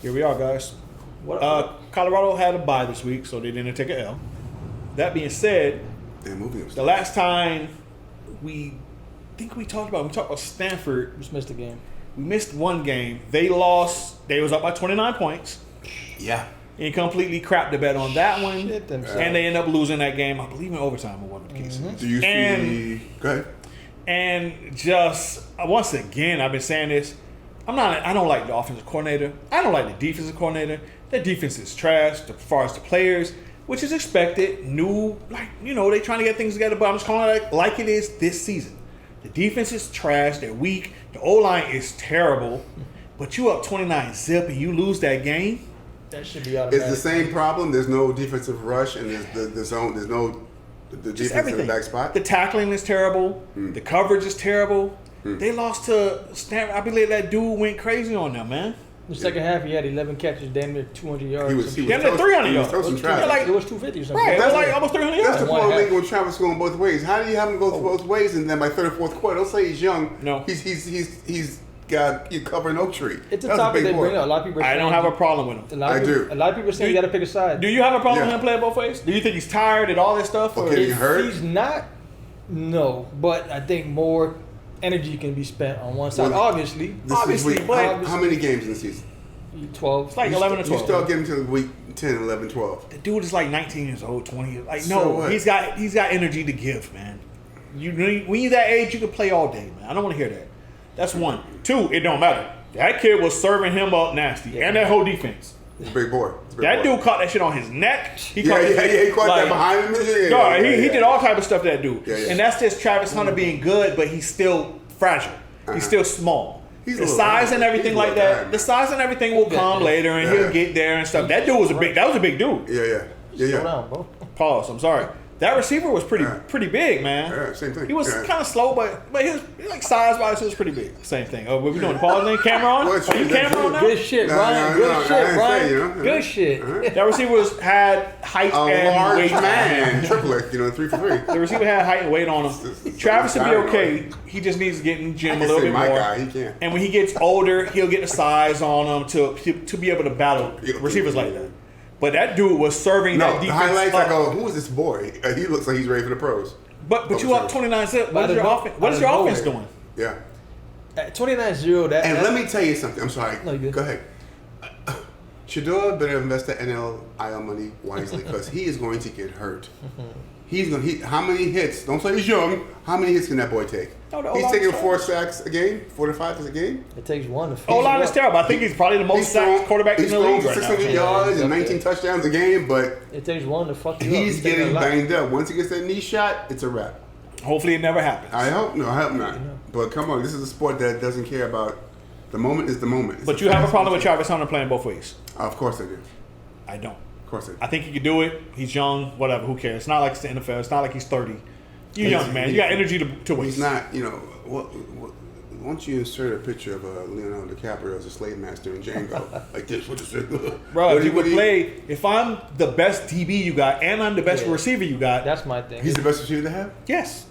Here we are, guys. Colorado had a bye this week, so they didn't take an L. That being said, the last time we talked about Stanford. Just missed a game. We missed one game. They lost. They was up by 29 points. Yeah. And completely crapped the bet on that one. And they end up losing that game, I believe, in overtime or whatever the case is. Do you see? Go ahead. And just once again, I've been saying this. I don't like the offensive coordinator. I don't like the defensive coordinator. The defense is trash as far as the players, which is expected. They trying to get things together, but I'm just calling it like it is this season. The defense is trash. They're weak. The O-line is terrible. But you up 29-0 and you lose that game. That should be automatic. It's the same problem. There's no defensive rush, and the zone. There's no defense in the back spot. The tackling is terrible. The coverage is terrible. They lost to Stanford. I believe that dude went crazy on them, man. The second half, he had 11 catches, damn near 200 yards. He was 300 yards. It was 250 or something. Right, it was like almost 300 yards. That's the point when Travis going both ways. How do you have him go both ways, and then by third or fourth quarter, don't say he's young. No, he's got you covering oak tree. It's a topic they bring up. A lot of people. I don't have a problem with him. I do. A lot of people say you got to pick a side. Do you have a problem with him playing both ways? Do you think he's tired and all this stuff? Or getting hurt? He's not. No, but I think more energy can be spent on one side. Well, obviously, but how many games in the season? 12. It's like 11 or 12. You start getting to week 10, 11, 12. The dude is like 19 years old, 20 years. Like, so what? he's got energy to give, man. When you're that age, you can play all day, man. I don't want to hear that. That's one. Two, it don't matter. That kid was serving him up nasty, and that whole defense. He's a big boy. Dude caught that shit on his neck. He caught that behind him. He did all type of stuff to that dude. Yeah. And that's just Travis Hunter being good, but he's still fragile. He's still small. The size and everything like that. The size and everything will come later, and he'll get there and stuff. That dude was a big dude. Yeah. Slow down, bro. Pause. I'm sorry. That receiver was pretty big, man. Yeah, same thing. He was kind of slow, but he was like size-wise, he was pretty big. Same thing. Oh, what we doing? Pause thing? Camera on? Are you camera on now? Good shit, Brian. Good shit, Brian. Good shit. That receiver had height and weight. Man, triplet, 3 for 3. The receiver had height and weight on him. Travis will be okay. He just needs to get in the gym a little bit more. Guy, he can. And when he gets older, he'll get the size on him to be able to battle receivers like that. But that dude was serving that defense. The highlights, I go, who is this boy? He looks like he's ready for the pros. But you up 29-0. What is your offense doing? Yeah. At 29-0, that. And let me tell you something. I'm sorry. No, go ahead. Shador better invest the NIL money wisely because he is going to get hurt. How many hits? Don't say he's young. How many hits can that boy take? He's taking 4 sacks a game, 4 to 5 a game. It takes one. O-line is terrible. I think he's probably the most sacked quarterback in the league right now. 600 yards and 19 touchdowns a game, but it takes one to fuck you up. He's getting banged up. Once he gets that knee shot, it's a wrap. Hopefully it never happens. I hope not. But come on, this is a sport that doesn't care about the moment is the moment. But you have a problem with Travis Hunter playing both ways? Of course I do. I don't. Of course I do. I think he could do it. He's young, whatever, who cares? It's not like it's the NFL. It's not like he's 30. You're young, man. You got energy to waste. He's not, once you insert a picture of Leonardo DiCaprio as a slave master in Django, like this, bro, if I'm the best DB you got and I'm the best receiver you got. That's my thing. He's the best receiver to have? Yes.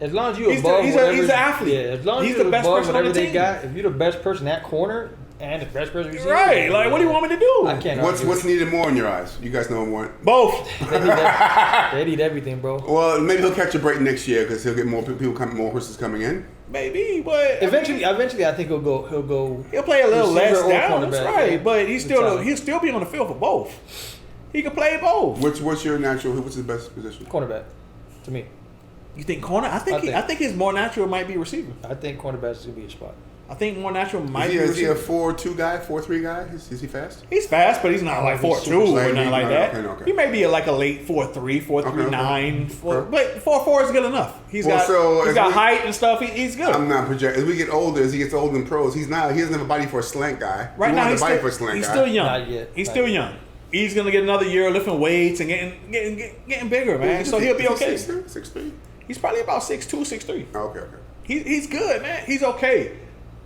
As long as you're above he's an athlete. Yeah, as long as he's you're the best above person on the whatever team. they got, if you're the best person at corner and the best person receiver. Right. Like, what do you want me to do? I can't. What's needed more in your eyes? You guys know more. Both. They need everything, bro. Well, maybe he'll catch a break next year because he'll get more horses coming in. Maybe, but eventually, I think he'll go. He'll play a little less down. That's right, yeah. but he'll still be on the field for both. He can play both. What's your natural? What's his best position? Cornerback, to me. You think corner? I think his more natural might be receiver. I think cornerback is gonna be a spot. I think more natural might be receiver. Is he a 4-2 guy, 4-3 guy? Is he fast? He's fast, but he's not like 4-2 or nothing like that. Okay. He may be like a late 4-3, 4-3-9, but 4-4 is good enough. He's got height and stuff. He's good. I'm not projecting. As we get older, as he gets older in pros, he doesn't have a body for a slant guy. Right now, he's still young. Not yet. He's still young. He's gonna get another year lifting weights and getting bigger, man. So he'll be okay. 6'3"? He's probably about 6'2", 6'3". Okay. He's good, man. He's okay.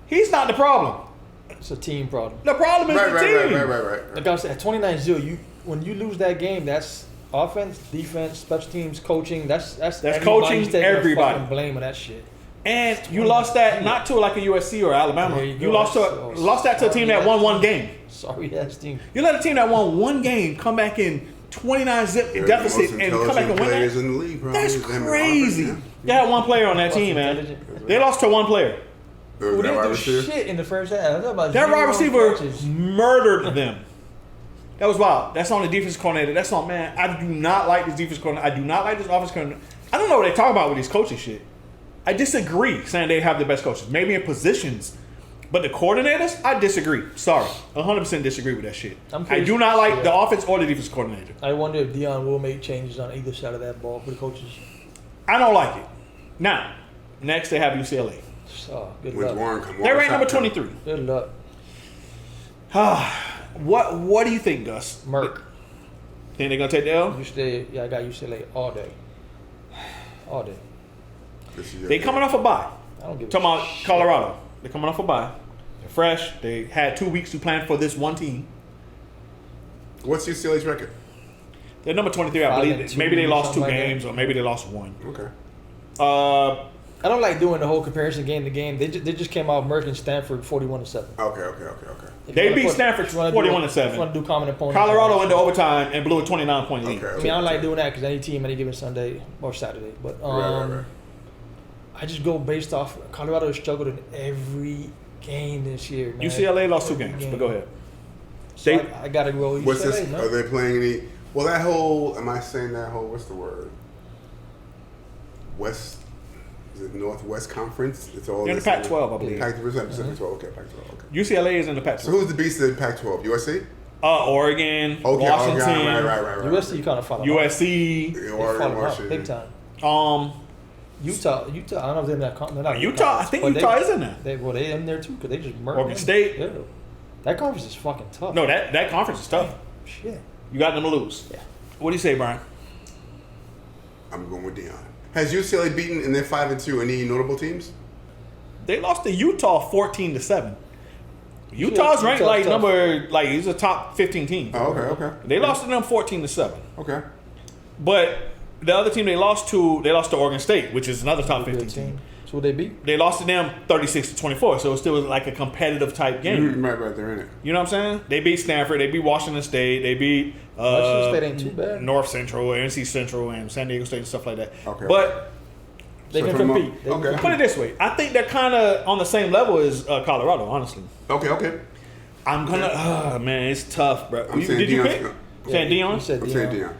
He's not the problem. It's a team problem. The problem is the team. Right. Like I said, at 29-0, when you lose that game, that's offense, defense, special teams, coaching. That's coaching everybody. Fucking blame of that shit. And you lost that not to like a USC or Alabama. There You go. lost that to a team that won one game. Sorry ass team. You let a team that won one game come back in 29 zip They're deficit the most and come back and win players that. in the league, That's probably. Them and crazy. Auburn, They had one player on that team, man. They lost to one player. yeah. Who That didn't wide do receiver? shit in the first half. That That wide receiver murdered them. That was wild. That's on the defense coordinator. That's on, man. I do not like this defense coordinator. I do not like this offense coordinator. I don't know what they talk about with these coaching shit. I disagree saying they have the best coaches. Maybe in positions. But the coordinators, I disagree. Sorry. 100% disagree with that shit. I do not like the offense or the defense coordinator. I wonder if Deion will make changes on either side of that ball for the coaches. I don't like it. Now, next they have UCLA. So, good With luck. Warren come They're ranked number Warren 23. Good luck. What do you think, Gus? Merck. Think they're going to take the L? I got UCLA all day. All day. They coming off a bye. I don't give a Talking about shit. Colorado. They're coming off a bye. They're fresh. They had 2 weeks to plan for this one team. What's UCLA's record? They're number 23, I 5 believe. and 2, Maybe they lost 2 something like games or maybe they lost 1. Okay. I don't like doing the whole comparison game to game. They just came out Merck and Stanford 41-7. Okay. They beat Stanford 41-7. Want to do common opponents? Colorado went to overtime and blew a 29-point lead. Okay. I mean, I don't like doing that because any team, any given Sunday or Saturday. But Right. I just go based off. Colorado has struggled in every game this year, man. UCLA lost 2 Every games, game. but go ahead. So I got to go UCLA. What's this? man. Are they playing any? Well, that whole. Am I saying that whole? What's the word? West. Is it Northwest Conference? It's all. They're in the Pac-12, I believe. Pac-12. Pacific 12. Okay, Pac-12. Okay. UCLA is in the Pac-12. So who's the beast of the Pac-12? USC. Oregon, Okay. Washington, Okay. Right. USC, you kind of follow. USC, Yeah, They Oregon, follow up Washington. big time. Utah. Utah. I don't know if they're in that. They're not in Utah, that I think but Utah is in there. They in there too because they just murdered Oregon them. State. Yeah. That conference is fucking tough. No, that conference is tough. Shit. You got them to lose. Yeah. What do you say, Brian? I'm going with Deion. Has UCLA beaten in their 5-2 any notable teams? They lost to Utah 14-7. Utah's ranked like tough. he's a top 15 team. Oh, okay. They lost to them 14-7. Okay. But the other team they lost to Oregon State, which is another top 15 Good team. team. So who they beat? They lost to them 36-24, so it still was like a competitive type game. Right, they're in it. You know what I'm saying? They beat Stanford, they beat Washington State, they beat Washington State ain't too bad. North Central, NC Central, and San Diego State and stuff like that. Okay. But They So can from compete. They can okay. put it this way, I think they're kind of on the same level as Colorado, honestly. Okay. I'm gonna, man, it's tough, bro. I'm saying Did you Deion's pick? gonna- Saying You Deion? said I'm saying Deion.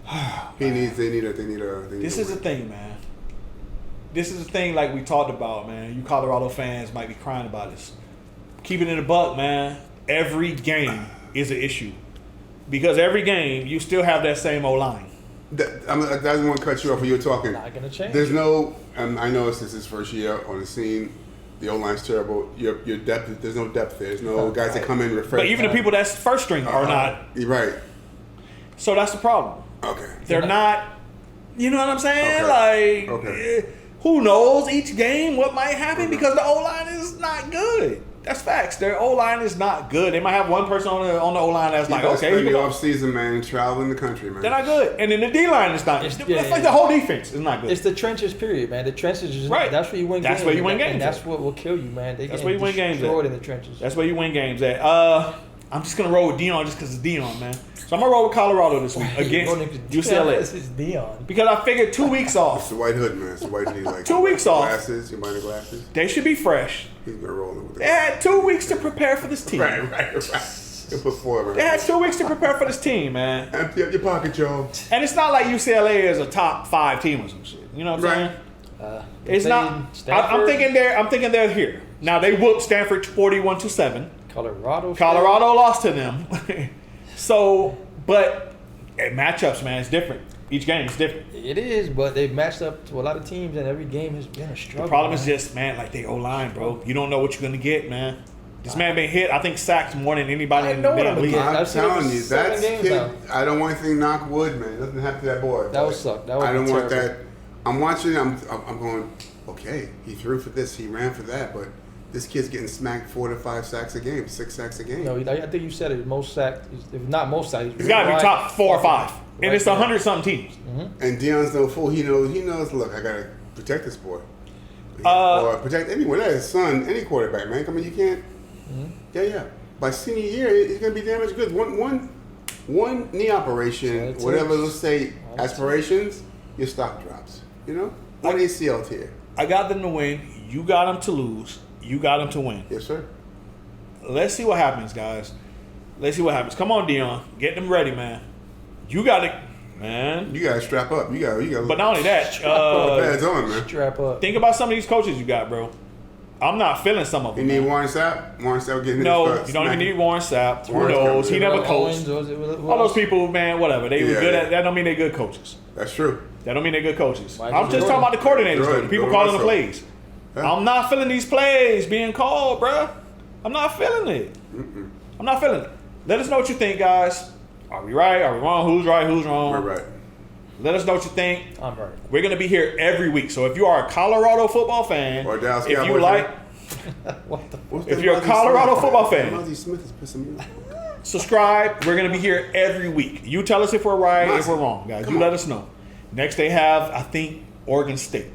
Deion. They need a. This is the thing, man. This is the thing, like we talked about, man. You Colorado fans might be crying about this. Keeping it a buck, man. Every game is an issue because every game you still have that same O-line. I don't want to cut you off when you were talking. Not gonna change. There's no. I know this is his first year on the scene. The O-line's terrible. Your depth. There's no depth there. There's no guys that come in refresh. But even the people that's first string are not. You're right. So that's the problem. Okay. They're not. You know what I'm saying? Okay. Like, Okay. who knows each game what might happen because the O-line is not good. That's facts. Their O-line is not good. They might have one person on the O-line that's like, okay, spend you the know, off season, man, traveling the country, man. they're not good. And then the D-line is not. It's- It's yeah, like the whole defense is not good. It's the trenches, period, man. The trenches is Right. That's where you win That's games. where you win games And that's at. what will kill you, man. They That's get where you win games at. destroyed in the trenches. That's where you win games at. I'm just gonna roll with Deion just because it's Deion, man. So I'm gonna roll with Colorado this week against This UCLA is Deion. because I figured 2 weeks It's off. the white hood, man. It's the white hood. Like 2 weeks off. Glasses. You mind the glasses? They should be fresh. He's gonna roll it with the They had 2 weeks to prepare for this team. Right. He'll put four, man. They had 2 weeks to prepare for this team, man. Empty up your pocket, Joe. And it's not like UCLA is a top 5 team or some shit. You know what I'm Right. saying? They It's played not. I'm Stanford, thinking they're here. Now they whooped Stanford 41-7. Colorado. Colorado lost to them. So, but matchups, man, it's different. Each game is different. It is, but they've matched up to a lot of teams, and every game has been a struggle. The problem is man. just, man, like they O-line, bro. You don't know what you're gonna get, man. This man been hit, I think, sacks more than anybody I in the know what damn I'm league. getting. I'm I've seen it telling for you, 7 that's games kid. now. I don't want anything knock wood, man. It doesn't happen to that boy. That would suck. That would I don't be want that. terrible. I'm watching. I'm going. Okay, he threw for this. He ran for that. But this kid's getting smacked 4 to 5 sacks a game, 6 sacks a game. No, I think you said it. Most sacked, if not most sacked, He's got to be top 4 or 5, and Right it's there. 100-something teams. And Deion's no fool. He knows. Look, I gotta protect this boy. or protect anyone. That is son, any quarterback, man. I mean, you can't. Mm-hmm. Yeah. By senior year, it's gonna be damaged goods. One knee operation, whatever. Let's say aspirations, your stock drops. You know, one ACL tear. I got them to win. You got them to lose. You got them to win. Yes, sir. Let's see what happens, guys. Let's see what happens. Come on, Deion. Get them ready, man. You got to, man. You got to strap up. You got. But not only that, pads on, man. Strap up. Think about some of these coaches you got, bro. I'm not feeling some of them. You need Warren Sapp? Warren Sapp getting No, you don't even need Warren Sapp. Who knows? He never coached. All those people, man, whatever. They were good at that. Don't mean they're good coaches. That's true. That don't mean they're good coaches. I'm just talking about the coordinators, the people calling the plays. Yeah. I'm not feeling these plays being called, bro. I'm not feeling it. I'm not feeling it. Let us know what you think, guys. Are we right? Are we wrong? Who's right? Who's wrong? We're right. Let us know what you think. I'm right. We're going to be here every week. So if you are a Colorado football fan, or Dallas if you like, if you're a Colorado football fan, Smith is pissing me off. Subscribe. We're going to be here every week. You tell us if we're right, if we're wrong, guys. You let us know. Next they have, I think, Oregon State.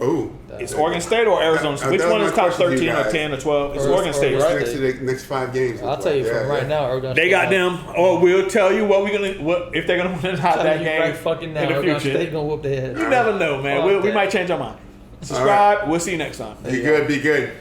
Oh, it's Oregon State or Arizona State? Which one is top 13 or 10 or 12? It's Oregon State, right? Next to the next 5 games. I'll tell you from right now, Oregon State. They got them, or we'll tell you if they're gonna win that game right fucking now, in the Oregon future. State gonna whoop their head. You never know, man. We might change our mind. Subscribe. We'll see you next time. Be good.